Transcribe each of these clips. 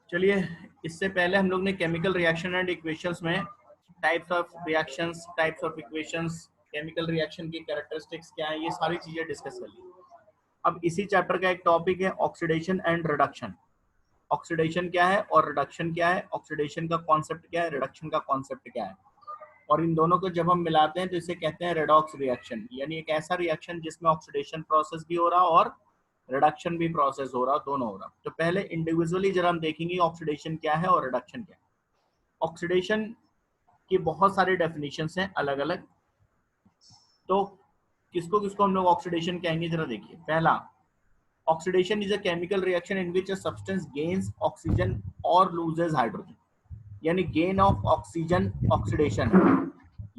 चलिए, इससे पहले हम लोग ने केमिकल रिएक्शन एंड इक्वेशंस में types of reactions, types of equations, chemical reaction की कैरेक्टरिस्टिक्स क्या है, ये सारी चीजें डिस्कस कर ली। अब इसी चैप्टर का एक टॉपिक है ऑक्सीडेशन एंड रिडक्शन। ऑक्सीडेशन क्या है और रिडक्शन क्या है, ऑक्सीडेशन का कॉन्सेप्ट क्या है, रिडक्शन का कॉन्सेप्ट क्या है, और इन दोनों को जब हम मिलाते हैं तो इसे कहते हैं रेडॉक्स रिएक्शन। यानी एक ऐसा रिएक्शन जिसमें ऑक्सीडेशन प्रोसेस भी हो रहा और रिडक्शन भी प्रोसेस हो रहा, दोनों हो रहा। तो पहले इंडिविजुअली जरा हम देखेंगे ऑक्सीडेशन क्या है और रिडक्शन क्या है। ऑक्सीडेशन की बहुत सारी डेफिनेशंस हैं अलग अलग, तो किसको किसको हम लोग ऑक्सीडेशन कहेंगे जरा देखिए। पहला, oxidation is a chemical reaction in which a substance gains oxygen और लूजेस हाइड्रोजन। यानी गेन ऑफ ऑक्सीजन ऑक्सीडेशन है,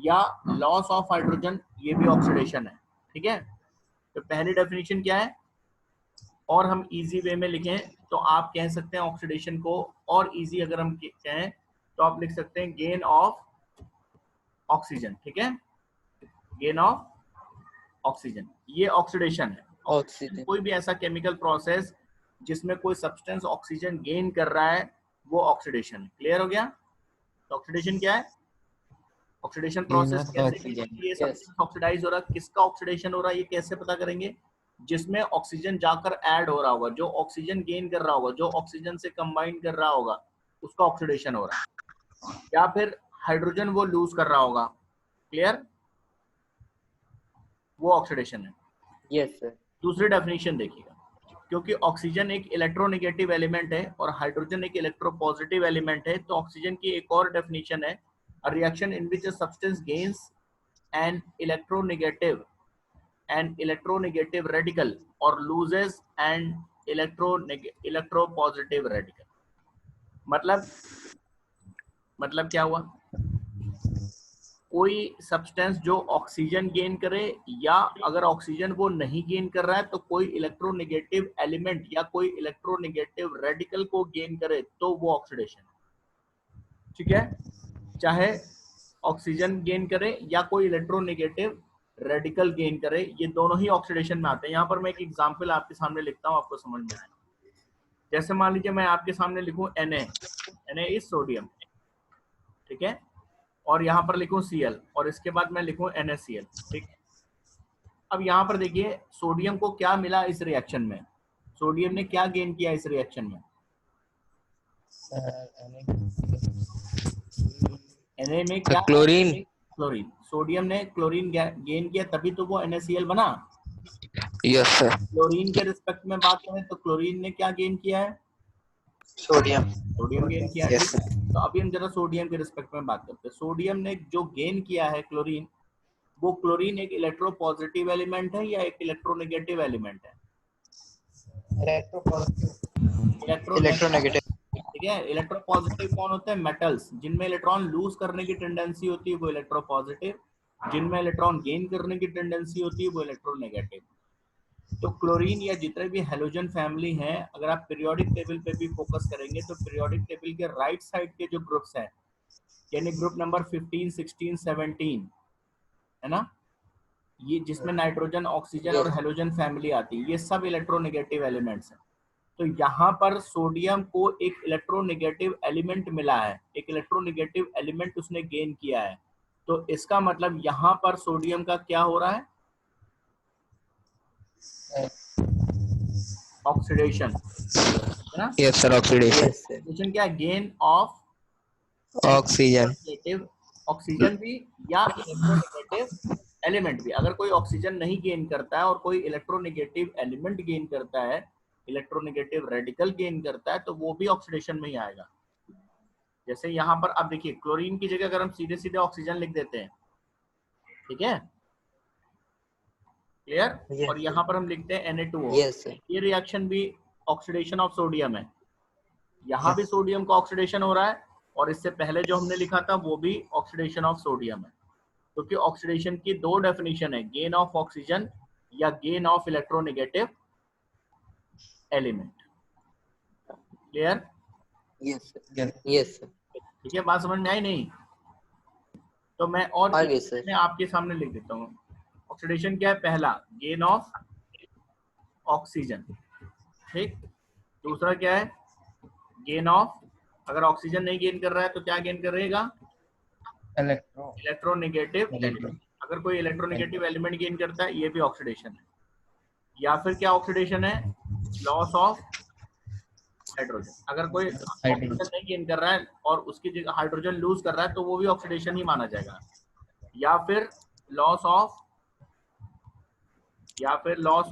या लॉस ऑफ हाइड्रोजन ये भी ऑक्सीडेशन है। ठीक है, तो पहली डेफिनेशन क्या है, और हम इजी वे में लिखें तो आप कह सकते हैं ऑक्सीडेशन को, और इजी अगर हम कहें तो आप लिख सकते हैं गेन ऑफ ऑक्सीजन। ठीक है, गेन ऑफ ऑक्सीजन, ये ऑक्सीडेशन है। ऑक्सीजन कोई भी ऐसा केमिकल प्रोसेस जिसमें कोई सब्सटेंस ऑक्सीजन गेन कर रहा है, वो ऑक्सीडेशन है। क्लियर हो गया? तो ऑक्सीडेशन क्या है? ऑक्सीडेशन प्रोसेस कैसे, ये सब्सटेंस ऑक्सीडाइज हो रहा है, किसका ऑक्सीडेशन हो रहा है ये कैसे पता करेंगे? जिसमें ऑक्सीजन जाकर ऐड हो रहा होगा, जो ऑक्सीजन गेन कर रहा होगा, जो ऑक्सीजन से कंबाइन कर रहा होगा, उसका ऑक्सीडेशन हो रहा है। या फिर हाइड्रोजन वो लूज कर रहा होगा, क्लियर, वो ऑक्सीडेशन है। Yes sir. दूसरी डेफिनेशन देखिएगा, क्योंकि ऑक्सीजन एक इलेक्ट्रोनेगेटिव एलिमेंट है और हाइड्रोजन एक इलेक्ट्रोपॉजिटिव एलिमेंट है, तो ऑक्सीजन की एक और डेफिनेशन है, a reaction in which a substance gains an electronegative radical or loses an electropositive radical। मतलब क्या हुआ? कोई सब्सटेंस जो ऑक्सीजन गेन करे, या अगर ऑक्सीजन वो नहीं गेन कर रहा है तो कोई इलेक्ट्रोनेगेटिव एलिमेंट या कोई इलेक्ट्रोनेगेटिव रेडिकल को गेन करे, तो वो ऑक्सीडेशन। ठीक है, चाहे ऑक्सीजन गेन करे या कोई इलेक्ट्रोनेगेटिव रेडिकल गेन करे, ये दोनों ही ऑक्सीडेशन में आते हैं। यहाँ पर मैं एक एग्जांपल आपके सामने लिखता हूँ, आपको समझ में आए। जैसे मान लीजिए मैं आपके सामने लिखूं Na इज सोडियम, ठीक है, और यहाँ पर लिखूं Cl, और इसके बाद मैं लिखूं NaCl। ठीक, अब यहाँ पर देखिए सोडियम को क्या मिला इस रिएक्शन में, सोडियम ने क्या गेन किया इस रिएक्शन में? Na में क्या? क्लोरीन। सोडियम ने क्लोरीन गेन किया, तभी तो वो NaCl बना। Yes sir. क्लोरीन के रिस्पेक्ट में बात करें तो क्लोरीन ने क्या गेन किया है? सोडियम गेन किया है। yes, तो अभी हम जरा सोडियम के रिस्पेक्ट में बात करते हैं। सोडियम ने जो गेन किया है क्लोरीन, वो क्लोरीन एक इलेक्ट्रोपॉजिटिव एलिमेंट है या एक इलेक्ट्रोनेगेटिव एलिमेंट है? इलेक्ट्रोनेगेटिव। ठीक है, इलेक्ट्रोपॉजिटिव कौन होते हैं? मेटल्स, जिनमें इलेक्ट्रॉन लूज करने की टेंडेंसी होती है वो इलेक्ट्रोपॉजिटिव, जिनमें इलेक्ट्रॉन गेन करने की टेंडेंसी होती है वो इलेक्ट्रोनेगेटिव। तो क्लोरीन या जितने भी हेलोजन फैमिली हैं, अगर आप पीरियोडिक टेबल पे भी फोकस करेंगे तो पीरियोडिक टेबल के राइट साइड के जो ग्रुप्स हैं, यानी ग्रुप नंबर 15, 16, 17 है ना, ये जिसमें नाइट्रोजन, ऑक्सीजन और हेलोजन फैमिली आती है, ये सब इलेक्ट्रोनेगेटिव एलिमेंट्स हैं। तो यहाँ पर सोडियम को एक इलेक्ट्रोनेगेटिव एलिमेंट मिला है, एक इलेक्ट्रोनेगेटिव एलिमेंट उसने गेन किया है, तो इसका मतलब यहाँ पर सोडियम का क्या हो रहा है? ऑक्सीडेशन, है ना? Yes sir, oxidation. ऑक्सीडेशन क्या है? Gain of oxygen. ऑक्सीजन भी या इलेक्ट्रोनेगेटिव एलिमेंट भी। अगर कोई ऑक्सीजन नहीं गेन करता है और कोई इलेक्ट्रोनेगेटिव एलिमेंट गेन करता है, इलेक्ट्रोनेगेटिव रेडिकल गेन करता है, तो वो भी ऑक्सीडेशन में ही आएगा। जैसे यहाँ पर आप देखिए, क्लोरीन की जगह अगर हम सीधे सीधे ऑक्सीजन लिख देते हैं, ठीक है, क्लियर, yes, और यहाँ पर हम लिखते हैं Na2O। yes, ये रिएक्शन भी ऑक्सीडेशन ऑफ सोडियम है। यहाँ yes, भी सोडियम का ऑक्सीडेशन हो रहा है, और इससे पहले जो हमने लिखा था वो भी ऑक्सीडेशन ऑफ सोडियम है। क्योंकि तो ऑक्सीडेशन की दो डेफिनेशन है, गेन ऑफ ऑक्सीजन या gain of electronegative element. Clear? Yes yes. ठीक है, बात समझ में आई नहीं? तो मैं और मैं आपके सामने लिख देता हूँ। ऑक्सीडेशन क्या है? पहला, गेन ऑफ ऑक्सीजन, ठीक। दूसरा क्या है? गेन ऑफ, अगर ऑक्सीजन नहीं गेन कर रहा है तो क्या गेन करेगा? Electronegative element. अगर कोई इलेक्ट्रोनेगेटिव एलिमेंट गेन करता है, ये भी ऑक्सीडेशन है। या फिर क्या ऑक्सीडेशन है? Loss of hydrogen. अगर कोई ऑक्सीजन नहीं गेन कर रहा है और उसकी जगह हाइड्रोजन लूज कर रहा है तो वो भी ऑक्सीडेशन ही माना जाएगा। या फिर loss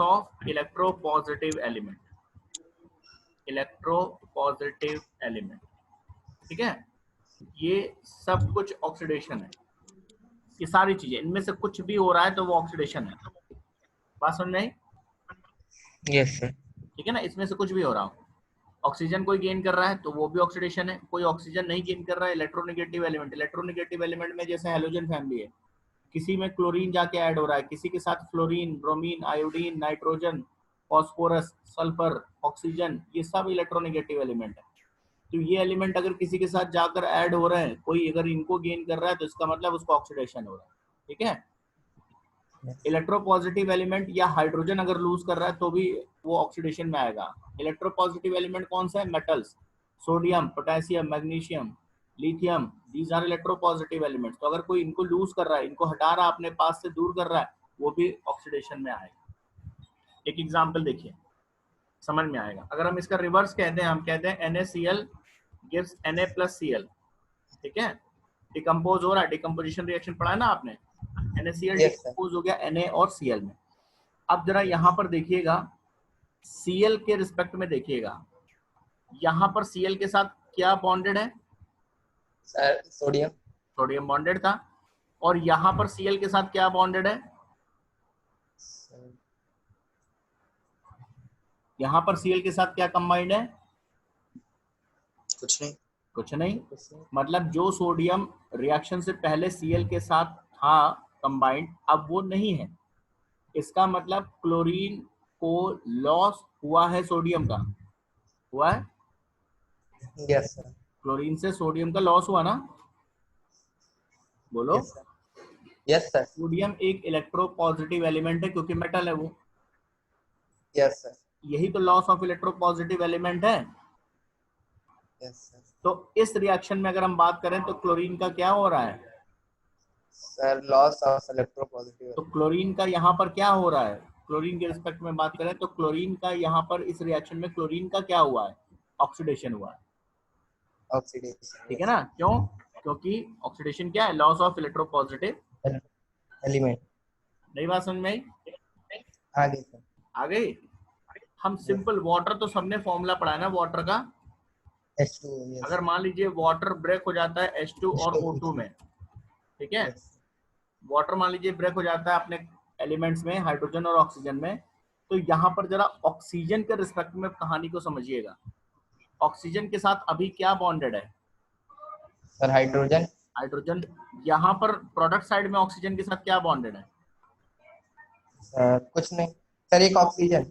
of electropositive element, electropositive element. ठीक है, ये सब कुछ ऑक्सीडेशन है। ये सारी चीजें, इनमें से कुछ भी हो रहा है तो वो ऑक्सीडेशन है। बात समझ में आई? Yes sir. ठीक है ना, इसमें से कुछ भी हो रहा हो, ऑक्सीजन कोई गेन कर रहा है तो वो भी ऑक्सीडेशन है, कोई ऑक्सीजन नहीं गेन कर रहा है, इलेक्ट्रोनेगेटिव एलिमेंट में जैसे हैलोजन फैमिली है, किसी में क्लोरीन जाके ऐड हो रहा है, किसी के साथ fluorine, bromine, iodine, nitrogen, phosphorus, sulphur, oxygen, ये सब इलेक्ट्रोनेगेटिव एलिमेंट है। तो ये एलिमेंट अगर किसी के साथ जाकर ऐड हो रहे हैं, कोई अगर इनको गेन कर रहा है तो इसका मतलब उसको ऑक्सीडेशन हो रहा है। ठीक है, इलेक्ट्रोपॉजिटिव एलिमेंट या हाइड्रोजन अगर लूज कर रहा है तो भी वो ऑक्सीडेशन में आएगा। इलेक्ट्रोपॉजिटिव एलिमेंट कौन सा है? Metals, sodium, potassium, magnesium, lithium, these are electropositive elements. तो अगर कोई इनको लूज कर रहा है, इनको हटा रहा है, अपने पास से दूर कर रहा है, वो भी ऑक्सीडेशन में आएगा। एक एग्जांपल देखिए, समझ में आएगा। अगर हम इसका रिवर्स कहते हैं, हम कहते हैं NaCl gives Na+Cl। ठीक है, डिकम्पोज हो रहा है, डिकम्पोजिशन रिएक्शन पढ़ा है ना आपने, NaCl डिकम्पोज हो गया Na और Cl में। अब जरा यहाँ पर देखिएगा, Cl के रिस्पेक्ट में देखिएगा, यहाँ पर Cl के साथ क्या बॉन्डेड है? सर सोडियम, सोडियम बॉन्डेड था। और यहाँ पर Cl के साथ क्या बॉन्डेड है? यहाँ पर Cl के साथ क्या कंबाइंड है? कुछ नहीं। मतलब जो सोडियम रिएक्शन से पहले Cl के साथ था कंबाइंड, अब वो नहीं है। इसका मतलब क्लोरीन को लॉस हुआ है सोडियम का, हुआ है? Yes sir. क्लोरीन से सोडियम का लॉस हुआ ना, बोलो। Yes sir. सोडियम एक इलेक्ट्रोपॉजिटिव एलिमेंट है क्योंकि मेटल है वो। Yes sir. यही तो लॉस ऑफ इलेक्ट्रोपॉजिटिव एलिमेंट है। Yes sir. तो इस रिएक्शन में अगर हम बात करें तो क्लोरीन का क्या हो रहा है? Sir loss of electropositive. तो क्लोरीन का यहाँ पर क्या हो रहा है? क्लोरीन के रिस्पेक्ट में बात करें तो क्लोरीन का यहाँ पर इस रिएक्शन में क्लोरीन का क्या हुआ है? ऑक्सीडेशन हुआ है। ऑक्सीडेशन। ठीक है ना, क्यों? क्योंकि ऑक्सीडेशन क्या है? Loss of electropositive element. नई बात समझ में आई? आगे सर। आ गई। हम सिंपल वाटर तो सबने फॉर्मूला पढ़ा है ना वाटर का। H2। अगर मान लीजिए वाटर ब्रेक हो जाता है H2 और O2 में, ठीक है, वाटर मान लीजिए ब्रेक हो जाता है अपने एलिमेंट्स में, हाइड्रोजन और ऑक्सीजन में, तो यहाँ पर जरा ऑक्सीजन के रिस्पेक्ट में कहानी को समझिएगा। ऑक्सीजन के साथ अभी क्या बॉन्डेड है? Sir hydrogen. हाइड्रोजन। यहाँ पर प्रोडक्ट साइड में ऑक्सीजन के साथ क्या बॉन्डेड है? सर कुछ नहीं सर, एक ऑक्सीजन।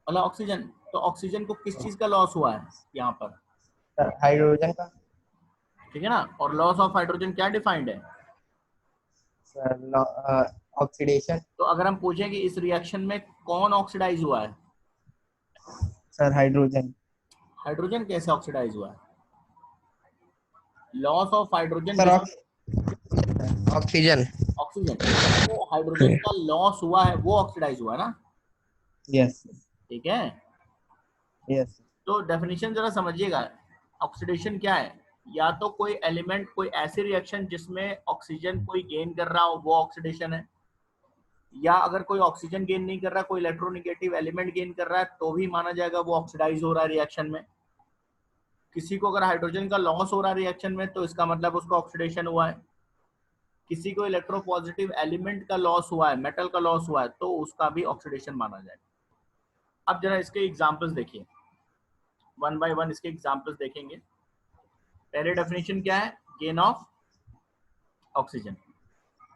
मतलब ऑक्सीजन। तो ऑक्सीजन को किस चीज का लॉस हुआ है यहाँ पर? सर हाइड्रोजन का। ठीक है ना, और लॉस ऑफ हाइड्रोजन क्या डिफाइंड है? Sir oxidation. तो अगर हम पूछें कि इस रिएक्शन में कौन ऑक्सीडाइज हुआ है? Sir hydrogen. हाइड्रोजन कैसे ऑक्सीडाइज हुआ है? Loss of hydrogen. Sir oxygen. Oxygen, तो हाइड्रोजन का लॉस हुआ है वो ऑक्सीडाइज हुआ है ना। यस। ठीक है, यस। तो डेफिनेशन जरा समझिएगा। ऑक्सीडेशन क्या है? या तो कोई एलिमेंट, कोई ऐसी रिएक्शन जिसमें ऑक्सीजन कोई गेन कर रहा हो, वो ऑक्सीडेशन है। या अगर कोई ऑक्सीजन गेन नहीं कर रहा, कोई इलेक्ट्रोनेगेटिव एलिमेंट गेन कर रहा है, तो भी माना जाएगा वो ऑक्सीडाइज हो रहा है रिएक्शन में। किसी को अगर हाइड्रोजन का लॉस हो रहा है रिएक्शन में तो इसका मतलब उसको ऑक्सीडेशन हुआ है। किसी को इलेक्ट्रोपॉजिटिव एलिमेंट का लॉस हुआ है, मेटल का लॉस हुआ है, तो उसका भी ऑक्सीडेशन माना जाएगा। अब जरा इसके एग्जांपल्स देखिए, वन बाय वन इसके एग्जांपल्स देखेंगे। पहले डेफिनेशन क्या है? Gain of oxygen.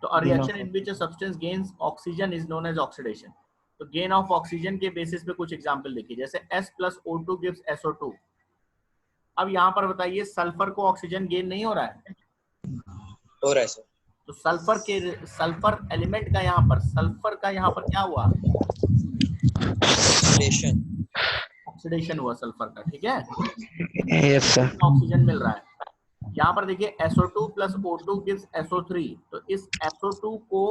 तो a reaction in which a substance gains oxygen is known as oxidation. तो गेन ऑफ ऑक्सीजन के बेसिस पे कुछ एग्जांपल देखिए, जैसे S+O2 गिव्स SO2। अब यहाँ पर बताइए, सल्फर को ऑक्सीजन गेन नहीं हो रहा है? हो रहा है सर। तो सल्फर एलिमेंट का यहाँ पर, सल्फर का यहाँ पर क्या हुआ? ऑक्सीडेशन हुआ सल्फर का, ठीक है, यस सर। ऑक्सीजन मिल रहा है। यहाँ पर देखिए SO2 plus O2 gives SO3, तो इस SO2 को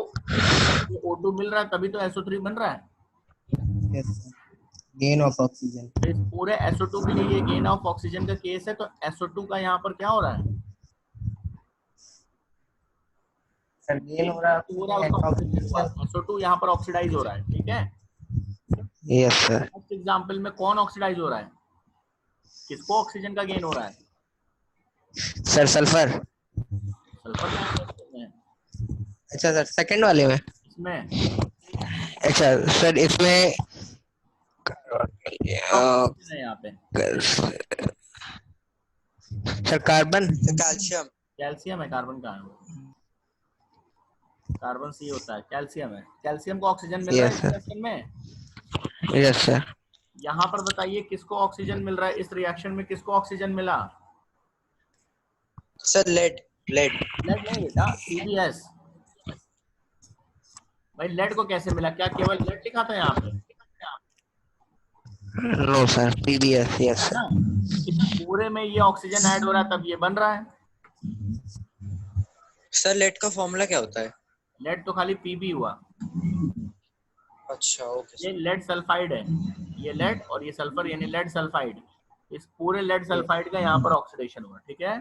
O2 मिल रहा है तभी तो SO3 बन रहा है। Gain of oxygen. तो इस पूरे SO2 के लिए ये गेन ऑफ ऑक्सीजन का केस है, तो SO2 का यहाँ पर क्या हो रहा है सर गेन हो रहा है पूरा उसका ऑक्सीडेशन हुआ, SO2 यहाँ पर ऑक्सीडाइज हो रहा है, ठीक है। Yes sir. नेक्स्ट एग्जांपल में कौन ऑक्सीडाइज हो रहा है, किसको ऑक्सीजन का गेन हो रहा है? Sir sulphur. सल्फर में। अच्छा सर सेकंड वाले में। इसमें अच्छा सर इसमें ऑक्सीजन है यहाँ पे, सर कार्बन। कैल्शियम। कैल्शियम है, कार्बन कहाँ है? कार्बन सी होता है, कैल्शियम है। कैल्शियम को ऑक्सीजन मिल रहा है इस रिएक्शन में। Yes sir. यहाँ पर बताइए किसको ऑक्सीजन मिल रहा है इस रिएक्शन में, किसको ऑक्सीजन मिला? Sir lead. लेड नहीं बेटा, PbS। भाई लेड को कैसे मिला? क्या केवल लेड लिखा था यहाँ पे? No sir PbS। यस है ना, इस पूरे में ये ऑक्सीजन ऐड हो रहा है तब ये बन रहा है। सर लेड का फॉर्मूला क्या होता है? लेड तो खाली Pb हुआ। अच्छा ओके। ये लेड सल्फाइड है, ये लेड और ये सल्फर यानी लेड सल्फाइड। इस पूरे लेड सल्फाइड का यहाँ पर ऑक्सीडेशन हुआ, ठीक है।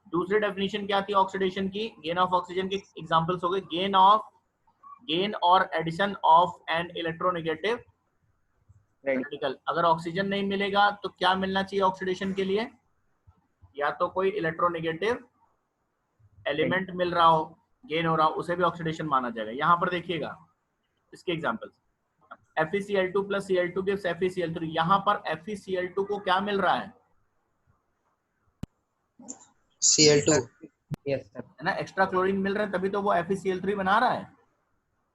दूसरी डेफिनेशन क्या थी ऑक्सीडेशन की? गेन ऑफ ऑक्सीजन के एग्जांपल्स हो गए गेन और addition of an electronegative radical. अगर ऑक्सीजन नहीं मिलेगा तो क्या मिलना चाहिए ऑक्सीडेशन के लिए? या तो कोई इलेक्ट्रोनेगेटिव एलिमेंट मिल रहा हो, गेन हो रहा हो, उसे भी ऑक्सीडेशन माना जाएगा। यहाँ पर देखिएगा इसके examples, FeCl2 plus Cl2 gives FeCl3। यहाँ पर FeCl2 को क्या मिल रहा है? Cl2। Yes sir. है ना, एक्स्ट्रा क्लोरीन मिल रहा है तभी तो वो FeCl3 बना रहा है।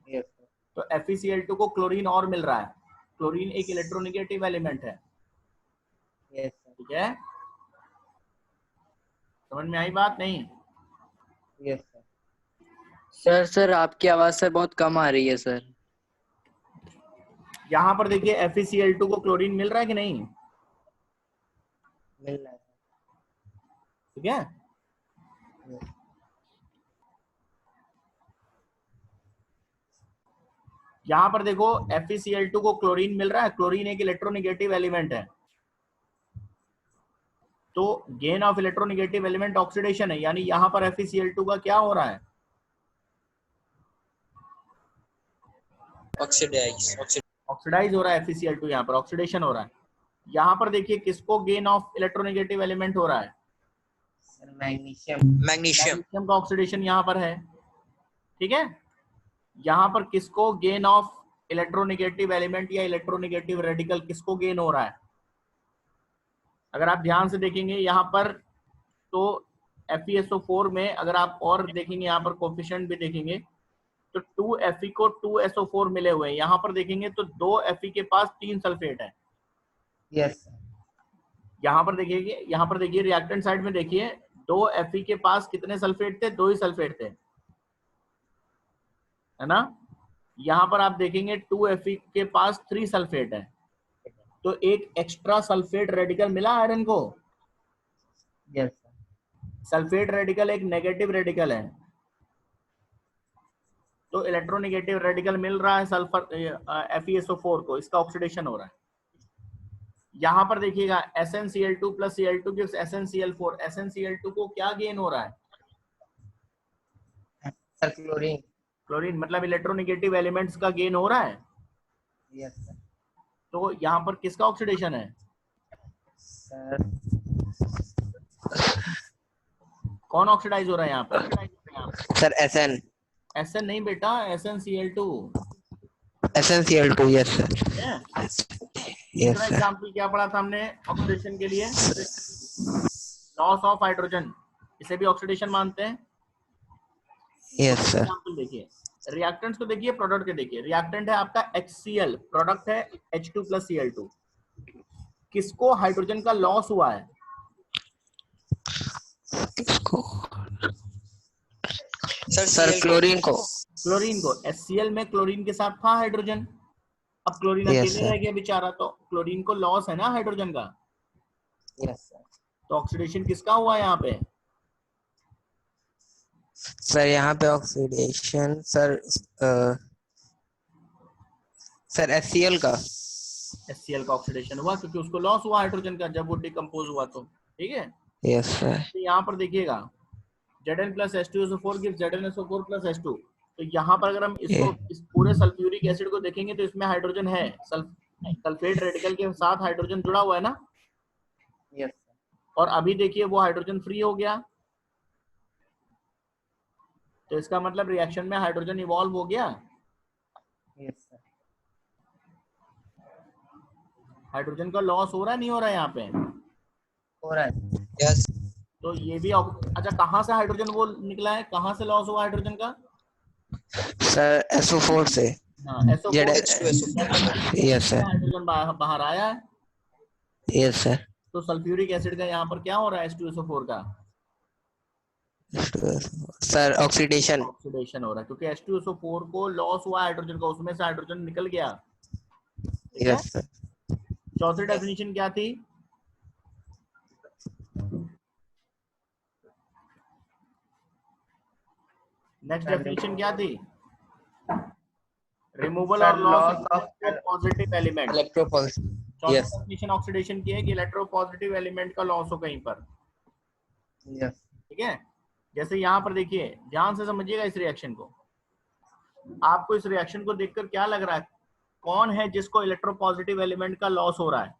Yes sir. तो FeCl2 को क्लोरीन और मिल रहा है। क्लोरीन एक इलेक्ट्रोनेगेटिव एलिमेंट है, यस सर। ठीक है। समझ में आई बात? नहीं? Yes sir. सर आपकी आवाज सर बहुत कम आ रही है सर। यहाँ पर देखिए FeCl2 को क्लोरीन मिल रहा है कि नहीं? मिल रहा है। ठीक है। यहाँ पर देखो FeCl2 को क्लोरीन मिल रहा है, क्लोरीन एक इलेक्ट्रोनेगेटिव एलिमेंट है, तो gain of electronegative element oxidation है, यानी यहाँ पर FeCl2 का क्या हो रहा है? ऑक्सीडाइज हो रहा है FeCl2, यहाँ पर ऑक्सीडेशन हो रहा है। यहाँ पर देखिए किसको गेन ऑफ इलेक्ट्रोनेगेटिव एलिमेंट हो रहा है? मैग्नीशियम का ऑक्सीडेशन यहाँ पर है, ठीक है। यहाँ पर किसको गेन ऑफ इलेक्ट्रोनेगेटिव एलिमेंट या इलेक्ट्रोनेगेटिव रेडिकल किसको गेन हो रहा है? अगर आप ध्यान से देखेंगे यहाँ पर तो FeSO4 में अगर आप और देखेंगे यहाँ पर कोफिशिएंट भी देखेंगे तो 2Fe को 2SO4 मिले हुए हैं। यहाँ पर देखेंगे तो 2Fe के पास 3 सल्फेट है। यस। यहाँ पर देखिए रिएक्टेंट साइड में देखिए 2Fe के पास कितने सल्फेट थे? 2 ही सल्फेट थे, है ना। यहाँ पर आप देखेंगे 2Fe के पास 3 सल्फेट है, तो एक एक्स्ट्रा सल्फेट रेडिकल मिला आयरन को। यस। सल्फेट रेडिकल एक नेगेटिव रेडिकल है, तो इलेक्ट्रोनेगेटिव रेडिकल मिल रहा है सल्फर FeSO4 को, इसका ऑक्सीडेशन हो रहा है। यहाँ पर देखिएगा SnCl2 plus Cl2 gives SnCl4। SnCl2 को क्या गेन हो रहा है? सर क्लोरीन मतलब इलेक्ट्रोनेगेटिव एलिमेंट्स का गेन हो रहा है। Yes sir. तो यहाँ पर किसका ऑक्सीडेशन है? सर कौन ऑक्सीडाइज हो रहा है यहाँ पर? सर SN नहीं बेटा, SnCl2। SnCl2। Yes sir. दूसरा एग्जाम्पल क्या पढ़ा था हमने ऑक्सीडेशन के लिए? लॉस ऑफ हाइड्रोजन, इसे भी ऑक्सीडेशन मानते हैं। Yes sir. एग्जाम्पल देखिए, रिएक्टेंट्स को देखिए, प्रोडक्ट के देखिए। रिएक्टेंट है आपका HCl, प्रोडक्ट है H2 प्लस Cl2। किसको हाइड्रोजन का लॉस हुआ है? किसको? सर क्लोरीन को। HCl में क्लोरीन के साथ था हाइड्रोजन, अब क्लोरीन Yes, अकेले sir. रह गया बेचारा, तो क्लोरीन को लॉस है ना हाइड्रोजन का, यस सर। तो ऑक्सीडेशन किसका हुआ है यहाँ पे? सर यहाँ पे ऑक्सीडेशन सर सर HCl का। HCl का ऑक्सीडेशन हुआ क्योंकि उसको लॉस हुआ हाइड्रोजन का जब वो डिकम्पोज हुआ, तो ठीक है। Yes sir. तो यहाँ पर देखिएगा Zn plus H2SO4 gives ZnSO4 plus H2, तो यहाँ पर अगर हम इसको इस पूरे सल्फ्यूरिक एसिड को देखेंगे तो इसमें हाइड्रोजन है, सल्फेट रेडिकल के साथ हाइड्रोजन जुड़ा हुआ है ना, यस सर। और अभी देखिए वो हाइड्रोजन फ्री हो गया, तो इसका मतलब रिएक्शन में हाइड्रोजन इवॉल्व हो गया। Yes sir. हाइड्रोजन का लॉस हो रहा है नहीं हो रहा है यहाँ पे? हो रहा है। यस तो ये भी अच्छा, कहाँ से हाइड्रोजन वो निकला है, कहाँ से लॉस हुआ हाइड्रोजन का? सर SO4 से। हाँ, SO4 यस सर। हाइड्रोजन बाहर आया है, यस सर। तो सल्फ्यूरिक एसिड का यहाँ पर क्या हो रहा है H2SO4 का? Sir oxidation. ऑक्सीडेशन हो रहा है क्योंकि H2SO4 को लॉस हुआ हाइड्रोजन का, उसमें से हाइड्रोजन निकल गया, ठीक है। Yes sir. चौथी डेफिनेशन क्या थी? नेक्स्ट डेफिनेशन क्या थी? रिमूवल और loss of positive element. Electropositive. चौथी यस डेफिनेशन ऑक्सीडेशन की है कि इलेक्ट्रोपॉजिटिव एलिमेंट का लॉस हो कहीं पर, यस। ठीक है। जैसे यहाँ पर देखिए, ध्यान से समझिएगा इस रिएक्शन को, आपको इस रिएक्शन को देखकर क्या लग रहा है, कौन है जिसको इलेक्ट्रोपॉजिटिव एलिमेंट का लॉस हो रहा है?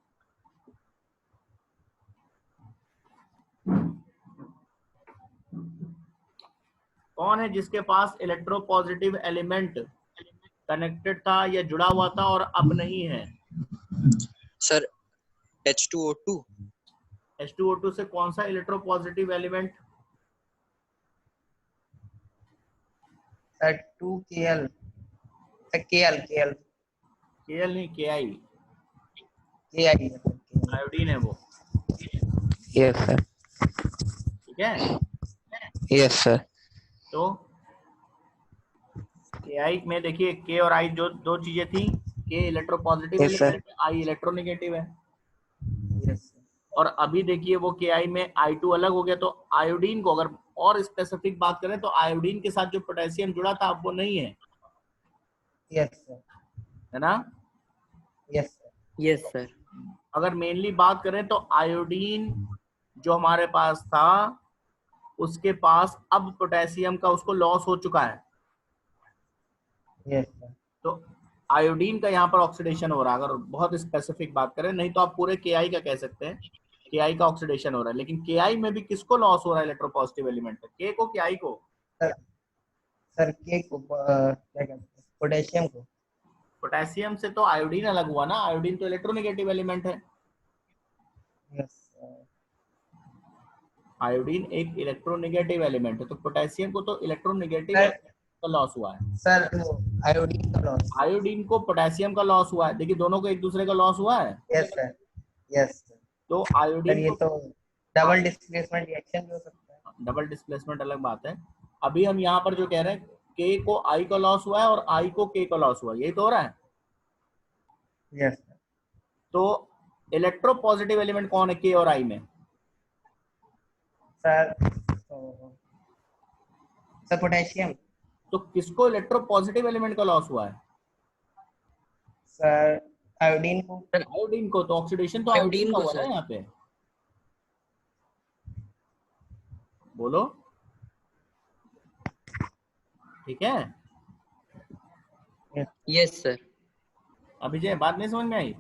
कौन है जिसके पास इलेक्ट्रोपॉजिटिव एलिमेंट कनेक्टेड था या जुड़ा हुआ था और अब नहीं है? Sir H2O2। H2O2 से कौन सा electropositive element? Sir 2Kl। Sir Kl Kl Kl नहीं, Ki, Ki आयोडीन है वो, यस सर। ठीक है। Yes sir. तो Ki में देखिए K और I जो दो चीजें थी, K electropositive Yes, sir. Element, I electronegative है, यस। और अभी देखिए वो Ki में I2 अलग हो गया, तो आयोडीन को अगर और स्पेसिफिक बात करें तो आयोडीन के साथ जो पोटेशियम जुड़ा था अब वो नहीं है, यस सर। है ना। Yes sir. Yes sir. अगर मेनली बात करें तो आयोडीन जो हमारे पास था उसके पास अब पोटेशियम का उसको लॉस हो चुका है, यस सर। तो आयोडीन का यहाँ पर ऑक्सीडेशन हो रहा है, अगर बहुत स्पेसिफिक बात करें, नहीं तो आप पूरे Ki का कह सकते हैं, Ki का ऑक्सीडेशन हो रहा है, लेकिन Ki में भी किसको लॉस हो रहा है इलेक्ट्रोपॉजिटिव एलिमेंट? K को कि I को? सर K को क्या कहते हैं, पोटेशियम को। पोटेशियम से तो आयोडीन अलग हुआ ना, आयोडीन तो इलेक्ट्रोनेगेटिव एलिमेंट है, यस सर। आयोडीन एक इलेक्ट्रोनेगेटिव एलिमेंट है, तो पोटेशियम को तो इलेक्ट्रोनेगेटिव सर का लॉस हुआ है, सर वो आयोडीन का लॉस। आयोडीन को पोटेशियम का लॉस हुआ है, देखिए दोनों को एक दूसरे का लॉस हुआ है, यस सर। Yes sir. तो सर आयोडीन ये को तो डबल डिस्प्लेसमेंट रिएक्शन भी हो सकता है। डबल डिस्प्लेसमेंट अलग बात है। अभी हम यहाँ पर जो कह रहे हैं K को I का लॉस हुआ है और I को K का लॉस हुआ है, यही तो हो रहा है। Yes sir. तो इलेक्ट्रोपॉजिटिव एलिमेंट कौन है K और I में? Sir sir potassium. तो किसको इलेक्ट्रोपॉजिटिव एलिमेंट का लॉस हुआ है? सर आयोडीन को। आयोडीन को, तो ऑक्सीडेशन तो आयोडीन आयोडीन का को, हुआ ना सर। यहाँ पे, बोलो, ठीक है। Yes sir. अभी जो बात नहीं समझ में आई?